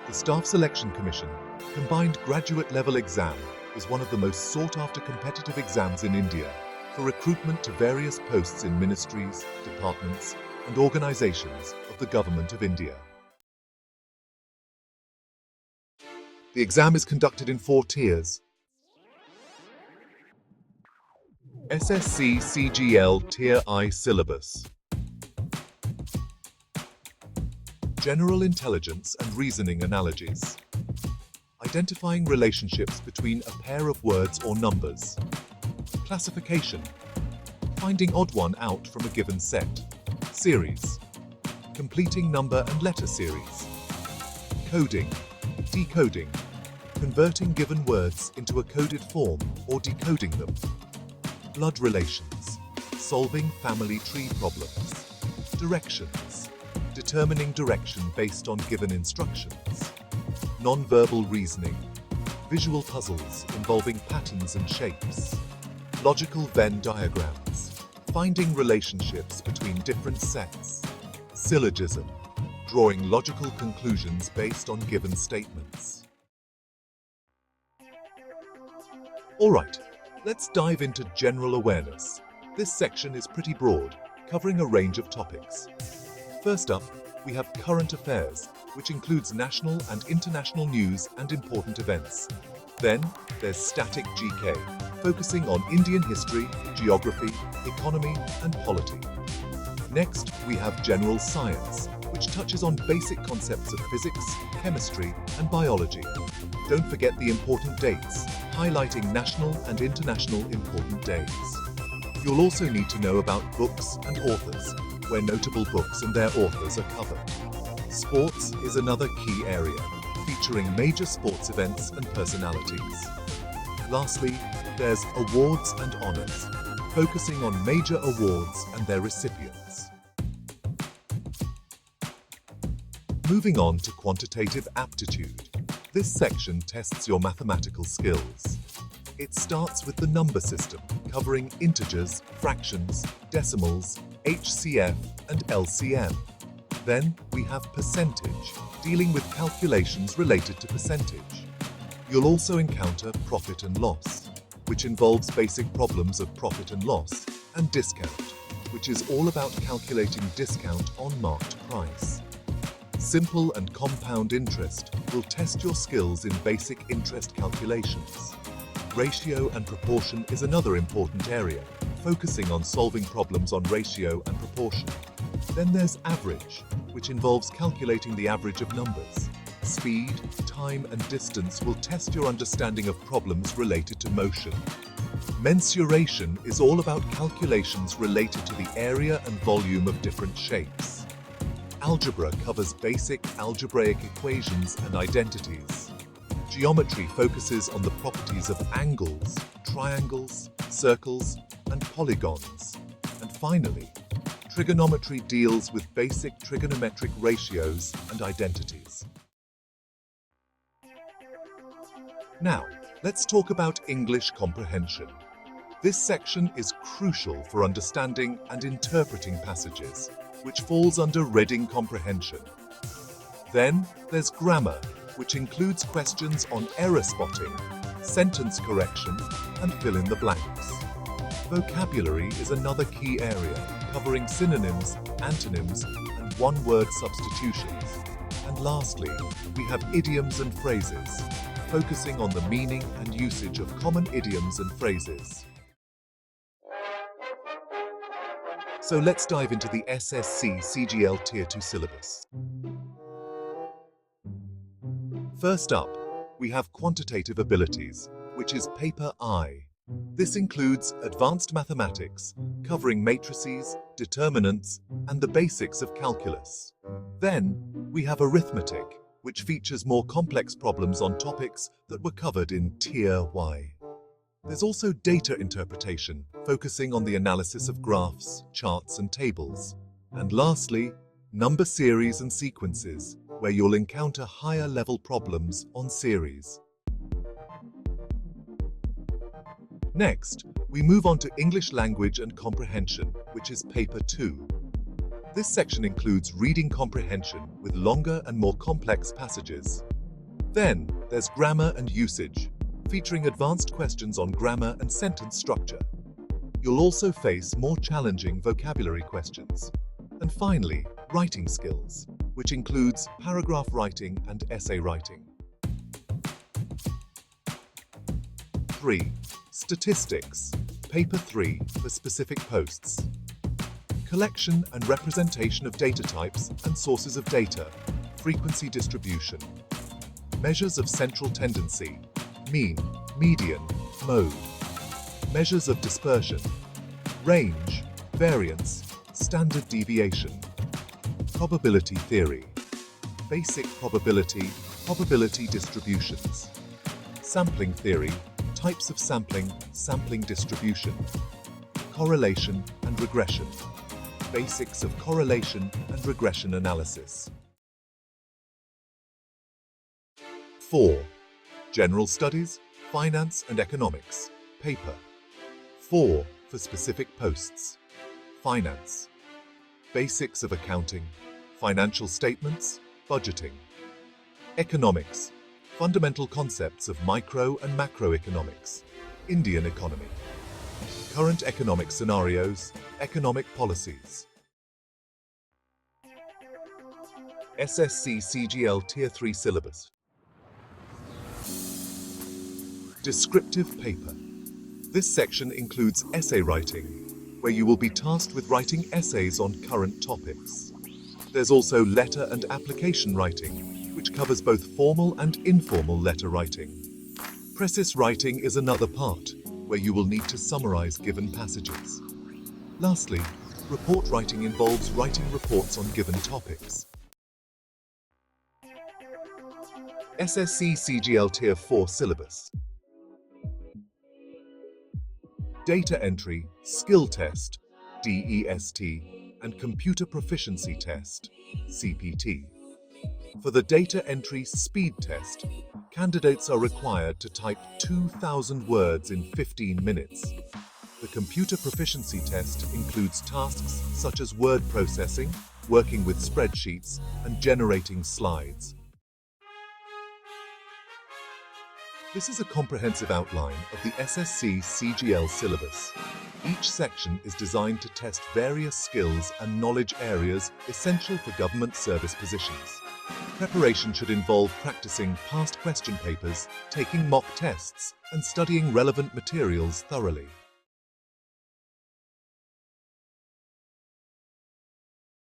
The Staff Selection Commission Combined Graduate Level Exam is one of the most sought-after competitive exams in India for recruitment to various posts in ministries, departments, and organizations of the Government of India. The exam is conducted in 4 tiers. SSC CGL Tier-I Syllabus. General intelligence and reasoning analogies. Identifying relationships between a pair of words or numbers. Classification. Finding odd one out from a given set. Series. Completing number and letter series. Coding. Decoding. Converting given words into a coded form or decoding them. Blood relations. Solving family tree problems. Directions. Determining direction based on given instructions. Non-verbal reasoning. Visual puzzles involving patterns and shapes. Logical Venn diagrams. Finding relationships between different sets. Syllogism. Drawing logical conclusions based on given statements. Alright, let's dive into general awareness. This section is pretty broad, covering a range of topics. First up, we have current affairs, which includes national and international news and important events. Then, there's static GK, focusing on Indian history, geography, economy, and polity. Next, we have general science, which touches on basic concepts of physics, chemistry, and biology. Don't forget the important dates, highlighting national and international important days. You'll also need to know about books and authors, where notable books and their authors are covered. Sports is another key area, featuring major sports events and personalities. Lastly, there's awards and honors, focusing on major awards and their recipients. Moving on to quantitative aptitude. This section tests your mathematical skills. It starts with the number system, covering integers, fractions, decimals, HCF, and LCM. Then we have percentage, dealing with calculations related to percentage. You'll also encounter profit and loss, which involves basic problems of profit and loss, and discount, which is all about calculating discount on marked price. Simple and compound interest will test your skills in basic interest calculations. Ratio and proportion is another important area, focusing on solving problems on ratio and proportion. Then there's average, which involves calculating the average of numbers. Speed, time, and distance will test your understanding of problems related to motion. Mensuration is all about calculations related to the area and volume of different shapes. Algebra covers basic algebraic equations and identities. Geometry focuses on the properties of angles, triangles, circles, and polygons. And finally, trigonometry deals with basic trigonometric ratios and identities. Now, let's talk about English comprehension. This section is crucial for understanding and interpreting passages, which falls under reading comprehension. Then, there's grammar, which includes questions on error spotting, sentence correction, and fill in the blanks. Vocabulary is another key area, covering synonyms, antonyms, and one-word substitutions. And lastly, we have idioms and phrases, focusing on the meaning and usage of common idioms and phrases. So let's dive into the SSC CGL Tier-II Syllabus. First up, we have quantitative abilities, which is Paper I. This includes advanced mathematics, covering matrices, determinants, and the basics of calculus. Then, we have arithmetic, which features more complex problems on topics that were covered in Tier-I. There's also data interpretation, focusing on the analysis of graphs, charts, and tables. And lastly, number series and sequences, where you'll encounter higher-level problems on series. Next, we move on to English language and comprehension, which is Paper II. This section includes reading comprehension with longer and more complex passages, Then, there's grammar and usage, featuring advanced questions on grammar and sentence structure. You'll also face more challenging vocabulary questions. And finally, writing skills, which includes paragraph writing and essay writing. 3. Statistics, Paper 3 for specific posts. Collection and representation of data types and sources of data, frequency distribution. Measures of central tendency, mean, median, mode. Measures of dispersion, range, variance, standard deviation. Probability theory, basic probability, probability distributions. Sampling theory, types of sampling, sampling distribution. Correlation and regression, basics of correlation and regression analysis. 4. General Studies, Finance and Economics, Paper 4 for specific posts. Finance, basics of accounting, financial statements, budgeting. Economics, fundamental concepts of micro and macroeconomics, Indian economy. Current economic scenarios, economic policies. SSC CGL Tier-III Syllabus. Descriptive Paper. This section includes essay writing, where you will be tasked with writing essays on current topics. There's also letter and application writing, which covers both formal and informal letter writing. Precis writing is another part, where you will need to summarize given passages. Lastly, report writing involves writing reports on given topics. SSC CGL Tier-IV Syllabus. Data Entry, Skill Test, DEST, and Computer Proficiency Test, CPT. For the Data Entry Speed Test, candidates are required to type 2,000 words in 15 minutes. The Computer Proficiency Test includes tasks such as word processing, working with spreadsheets, and generating slides. This is a comprehensive outline of the SSC CGL syllabus. Each section is designed to test various skills and knowledge areas essential for government service positions. Preparation should involve practicing past question papers, taking mock tests, and studying relevant materials thoroughly.